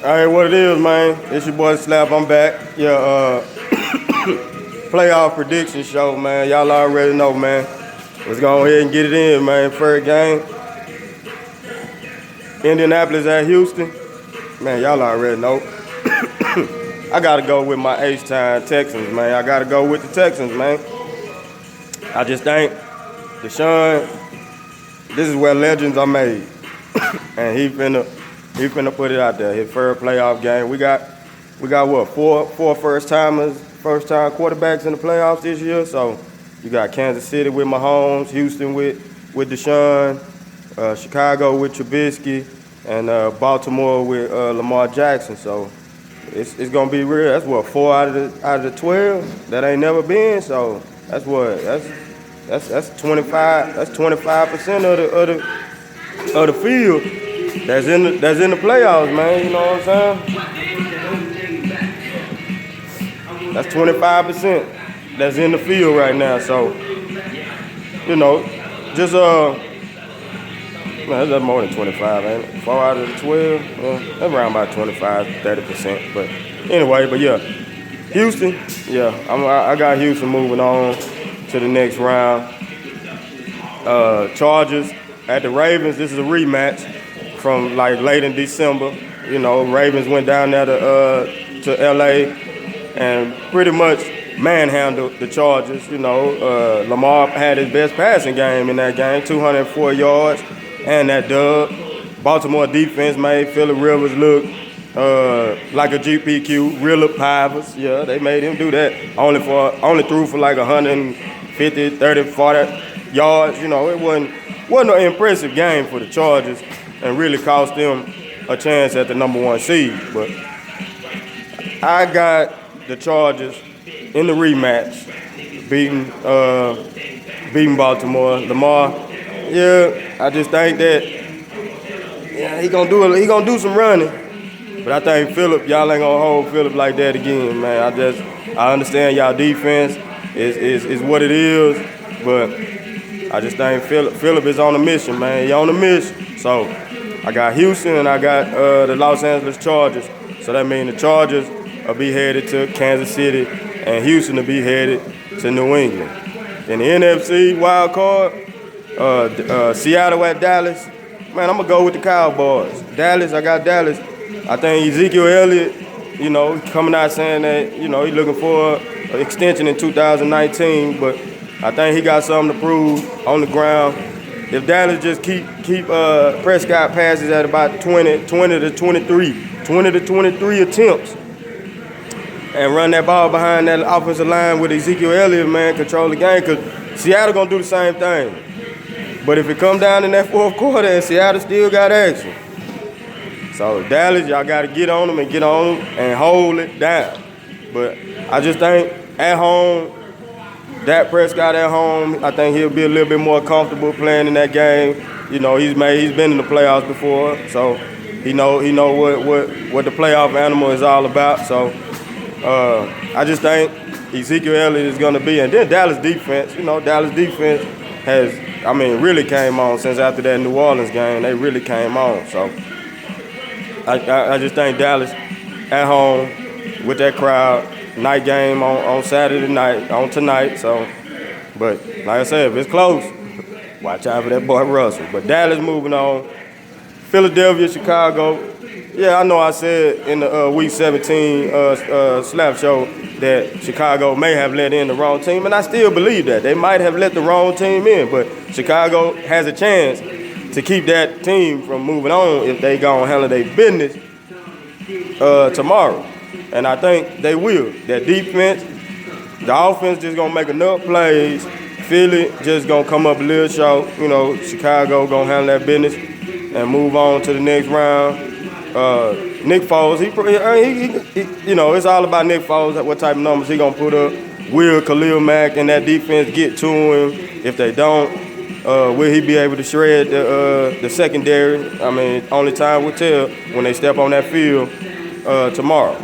All right, what it is, man? It's your boy DaSlap. I'm back. Yeah, playoff prediction show, man. Y'all already know, man. Let's go ahead and get it in, man. First game, Indianapolis at Houston. Man, y'all already know. I gotta go with my H-Time Texans, man. I gotta go with the Texans, man. I just think Deshaun, this is where legends are made, and he finna put it out there. His first playoff game. We got what, four first-time quarterbacks in the playoffs this year. So you got Kansas City with Mahomes, Houston with Deshaun, Chicago with Trubisky, and Baltimore with Lamar Jackson. So it's gonna be real. That's what, 4 out of the 12 that ain't never been. So that's 25. That's 25% of the field that's in the playoffs, man. You know what I'm saying? That's 25% that's in the field right now. So, you know, just man, that's more than 25, ain't it? 4 out of the 12, that's around about 25, 30%. But anyway, yeah, Houston, yeah, I got Houston moving on to the next round. Chargers at the Ravens. This is a rematch from like late in December. You know, Ravens went down there to LA and pretty much manhandled the Chargers. You know, Lamar had his best passing game in that game, 204 yards, and that dub. Baltimore defense made Phillip Rivers look like a GPQ, real Pivers. Yeah, they made him do that. Only threw for like 150, 30, 40 yards. You know, it wasn't an impressive game for the Chargers, and really cost them a chance at the #1 seed. But I got the Chargers in the rematch, beating Baltimore. Lamar, yeah, I just think that he gonna do some running. But I think Phillip, y'all ain't gonna hold Phillip like that again, man. I understand y'all defense is what it is, but I just think Phillip is on a mission, man. He on a mission. So I got Houston and I got the Los Angeles Chargers. So that means the Chargers will be headed to Kansas City and Houston will be headed to New England. In the NFC wild card, Seattle at Dallas. Man, I'm gonna go with the Cowboys. I got Dallas. I think Ezekiel Elliott, you know, coming out saying that, you know, he's looking for an extension in 2019, but I think he got something to prove on the ground. If Dallas just keep Prescott passes at about 20 to 23 attempts, and run that ball behind that offensive line with Ezekiel Elliott, man, control the game, because Seattle gonna do the same thing. But if it come down in that fourth quarter and Seattle still got action, so Dallas, y'all got to get on them and hold it down. But I just think at home, Dak Prescott at home, I think he'll be a little bit more comfortable playing in that game. You know, he's been in the playoffs before, so he know what the playoff animal is all about. So I just think Ezekiel Elliott is going to be, and then Dallas defense. You know, Dallas defense really came on since after that New Orleans game. They really came on. So I just think Dallas at home with that crowd, night game on Saturday night, on tonight. So, but like I said, if it's close, watch out for that boy Russell. But Dallas moving on. Philadelphia, Chicago. Yeah, I know I said in the Week 17 Slap show that Chicago may have let in the wrong team, and I still believe that. They might have let the wrong team in, but Chicago has a chance to keep that team from moving on if they go and handle their business tomorrow. And I think they will. That defense, the offense just going to make enough plays. Philly just going to come up a little short. You know, Chicago going to handle that business and move on to the next round. Nick Foles, he you know, it's all about Nick Foles, what type of numbers he going to put up. Will Khalil Mack and that defense get to him? If they don't, will he be able to shred the secondary? I mean, only time will tell when they step on that field tomorrow.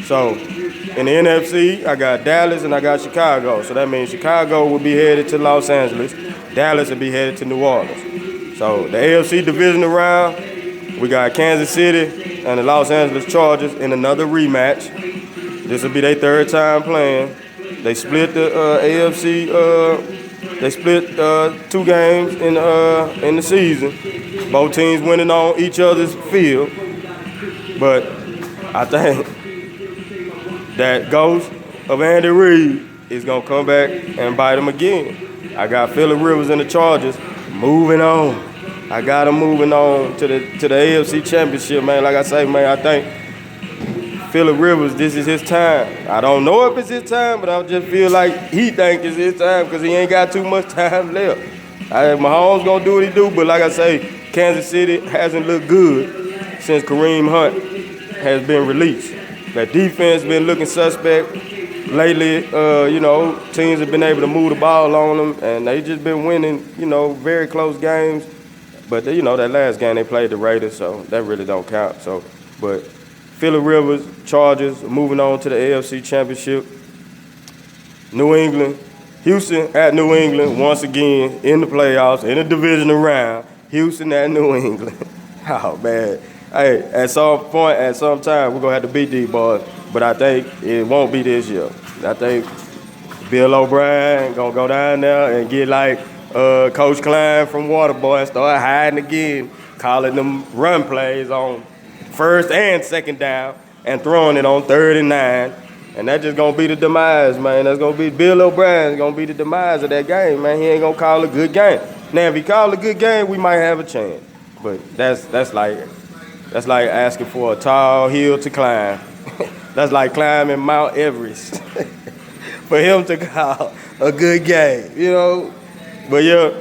So in the NFC, I got Dallas and I got Chicago. So that means Chicago will be headed to Los Angeles. Dallas will be headed to New Orleans. So the AFC divisional round, we got Kansas City and the Los Angeles Chargers in another rematch. This will be their third time playing. They split the AFC. They split 2 games in the season. Both teams winning on each other's field. But I think that ghost of Andy Reid is gonna come back and bite him again. I got Phillip Rivers and the Chargers moving on. I got him moving on to the AFC Championship, man. Like I say, man, I think Phillip Rivers, this is his time. I don't know if it's his time, but I just feel like he think it's his time because he ain't got too much time left. Mahomes gonna do what he do, but like I say, Kansas City hasn't looked good since Kareem Hunt has been released. That defense been looking suspect. Lately, teams have been able to move the ball on them, and they just been winning, very close games. But, that last game they played the Raiders, so that really don't count. But Phillip Rivers, Chargers, moving on to the AFC Championship. New England, Houston at New England, once again in the playoffs, in the divisional round. Houston at New England. Oh, man. Hey, at some point, at some time, we're going to have to beat these boys. But I think it won't be this year. I think Bill O'Brien going to go down there and get like Coach Klein from Waterboy and start hiding again, calling them run plays on first and second down and throwing it on 3rd and 9. And that's just going to be the demise, man. That's going to be Bill O'Brien's going to be the demise of that game, man. He ain't going to call a good game. Now, if he call a good game, we might have a chance. But that's like asking for a tall hill to climb. That's like climbing Mount Everest for him to call a good game, But, yeah,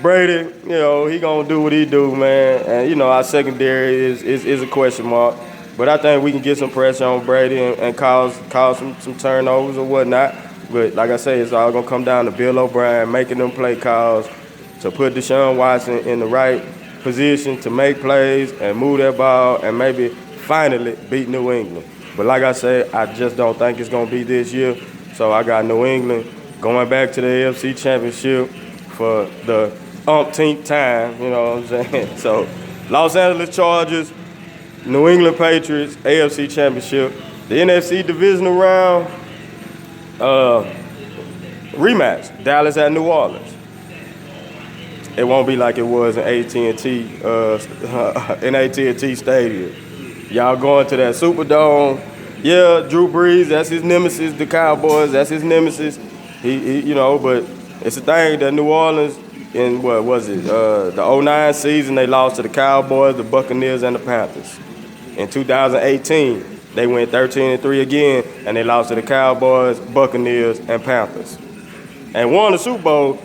Brady, he going to do what he do, man. And, our secondary is a question mark. But I think we can get some pressure on Brady and cause some turnovers or whatnot. But, like I say, it's all going to come down to Bill O'Brien making them play calls to put Deshaun Watson in the right position to make plays and move that ball and maybe finally beat New England. But like I said, I just don't think it's going to be this year. So I got New England going back to the AFC Championship for the umpteenth time, you know what I'm saying? So Los Angeles Chargers, New England Patriots, AFC Championship. The NFC Divisional Round rematch, Dallas at New Orleans. It won't be like it was in AT&T Stadium. Y'all going to that Superdome. Yeah, Drew Brees, that's his nemesis. The Cowboys, that's his nemesis. He but it's the thing that New Orleans, in what was it, the 09 season, they lost to the Cowboys, the Buccaneers, and the Panthers. In 2018, they went 13-3 again, and they lost to the Cowboys, Buccaneers, and Panthers. And won the Super Bowl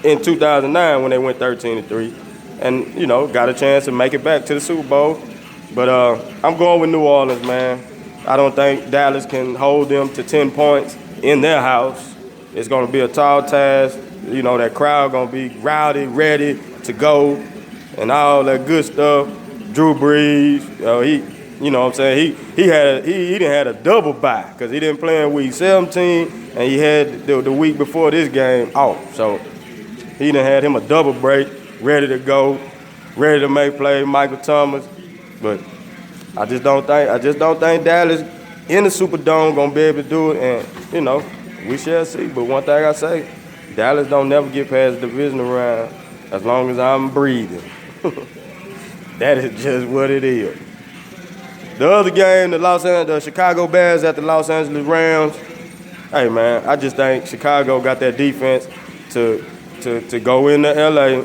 in 2009 when they went 13-3, and got a chance to make it back to the Super Bowl. But I'm going with New Orleans, man. I don't think Dallas can hold them to 10 points in their house. It's going to be a tall task. That crowd going to be rowdy, ready to go, and all that good stuff. Drew Brees, he didn't had a double bye because he didn't play in week 17, and he had the week before this game off. So he done had him a double break, ready to go, ready to make plays, Michael Thomas. But I just don't think Dallas in the Superdome gonna be able to do it, and we shall see. But one thing I say, Dallas don't never get past the divisional round as long as I'm breathing. That is just what it is. The other game, the Chicago Bears at the Los Angeles Rams. Hey man, I just think Chicago got that defense to go into LA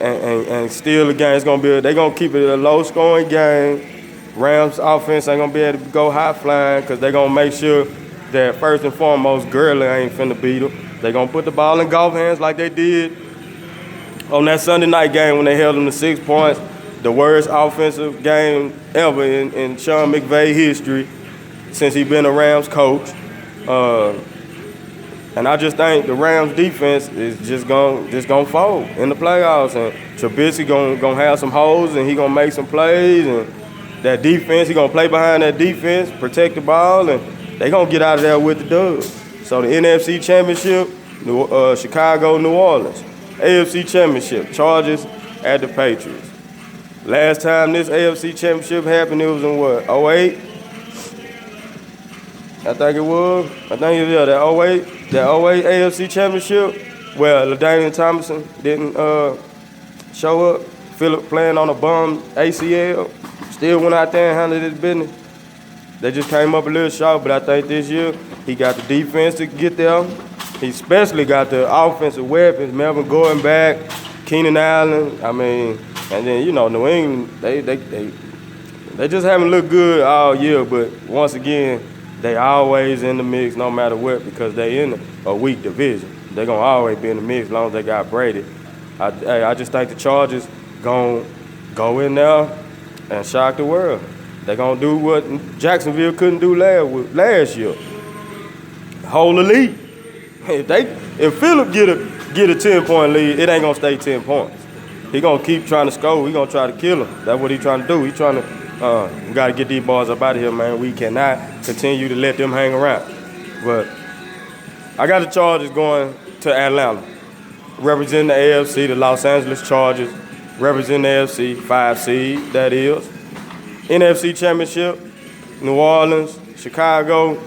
and steal the game. They're gonna keep it a low-scoring game. Rams offense ain't gonna be able to go high-flying because they're gonna make sure that first and foremost, Gurley ain't finna beat them. They're gonna put the ball in golf hands like they did on that Sunday night game when they held them to 6 points. The worst offensive game ever in Sean McVay history since he's been a Rams coach. And I just think the Rams defense is just gonna fold in the playoffs, and Trubisky gonna have some holes, and he gonna make some plays, and that defense, he gonna play behind that defense, protect the ball, and they gonna get out of there with the dub. So the NFC Championship, Chicago, New Orleans. AFC Championship, Chargers at the Patriots. Last time this AFC championship happened, it was in what, '08? I think it was. I think it was, that '08 AFC championship where LaDainian Tomlinson didn't show up. Phillip playing on a bum ACL, still went out there and handled his business. They just came up a little short, but I think this year he got the defense to get there. He especially got the offensive weapons, Melvin Gordon back, Keenan Allen. I mean, and then, you know, New England, they just haven't looked good all year, but once again, they always in the mix no matter what because they in a weak division. They're going to always be in the mix as long as they got Brady. I just think the Chargers going to go in there and shock the world. They're going to do what Jacksonville couldn't do last year. Hold the lead. If Phillip get a 10-point lead, it ain't going to stay 10 points. He going to keep trying to score. He going to try to kill him. That's what he trying to do. He trying to, we got to get these boys up out of here, man. We cannot continue to let them hang around. But I got the Chargers going to Atlanta, representing the AFC, the Los Angeles Chargers, representing the AFC, 5 seed, that is. NFC Championship, New Orleans, Chicago.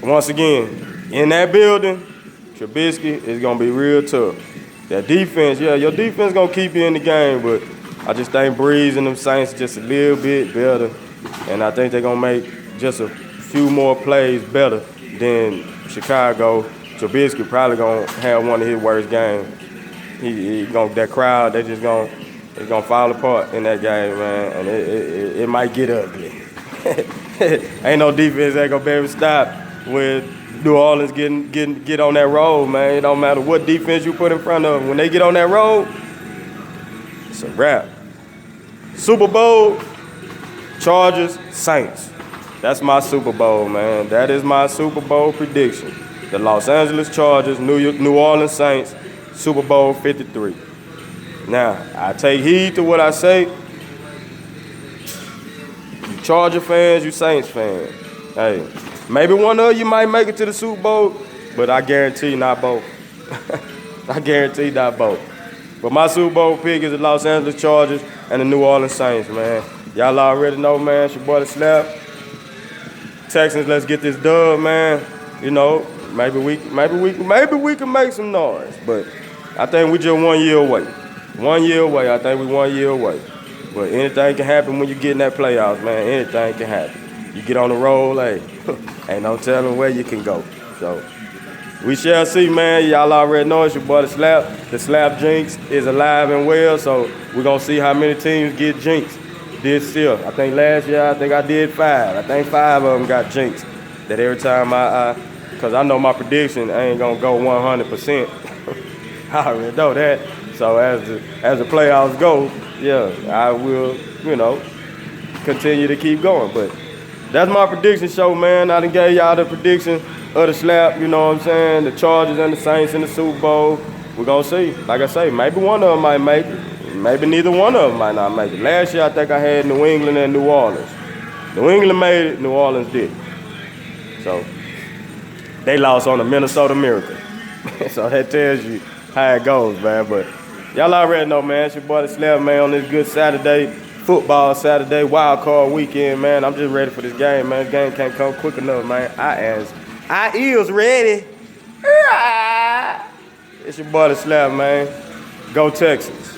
Once again, in that building, Trubisky is going to be real tough. That defense, yeah, your defense going to keep you in the game, but I just think Breeze and them Saints just a little bit better, and I think they're going to make just a few more plays better than Chicago. Trubisky probably going to have one of his worst games. That crowd, it's gonna fall apart in that game, man, and it might get ugly. Ain't no defense that gonna be able to stop when New Orleans get on that road, man. It don't matter what defense you put in front of them. When they get on that road, it's a wrap. Super Bowl, Chargers, Saints. That's my Super Bowl, man. That is my Super Bowl prediction. The Los Angeles Chargers, New Orleans Saints, Super Bowl 53. Now, I take heed to what I say. You Charger fans, you Saints fans. Hey, maybe one of you might make it to the Super Bowl, but I guarantee not both. I guarantee not both. But my Super Bowl pick is the Los Angeles Chargers and the New Orleans Saints, man. Y'all already know, man. It's your boy DaSlap. Texans, let's get this dub, man. You know, maybe we can make some noise, but I think we just 1 year away. 1 year away. I think we 1 year away. But anything can happen when you get in that playoffs, man. Anything can happen. You get on the roll, hey, ain't no telling where you can go. So we shall see, man. Y'all already know it's your boy DaSlap. The Slap Jinx is alive and well, so we're going to see how many teams get jinxed this year. I think last year, I did 5. I think 5 of them got jinxed. That every time because I know my prediction ain't going to go 100%. I already know that. So as the playoffs go, yeah, I will, continue to keep going. But that's my prediction show, man. I done gave y'all the prediction of the slap, you know what I'm saying? The Chargers and the Saints in the Super Bowl. We're going to see. Like I say, maybe one of them might make it. Maybe neither one of them might not make it. Last year, I think I had New England and New Orleans. New England made it, New Orleans did. So they lost on the Minnesota Miracle. So that tells you how it goes, man. But y'all already know, man. It's your boy DaSlap, man, on this good Saturday, football Saturday, wild card weekend, man. I'm just ready for this game, man. This game can't come quick enough, man. I is ready. It's your boy DaSlap, man. Go Texans.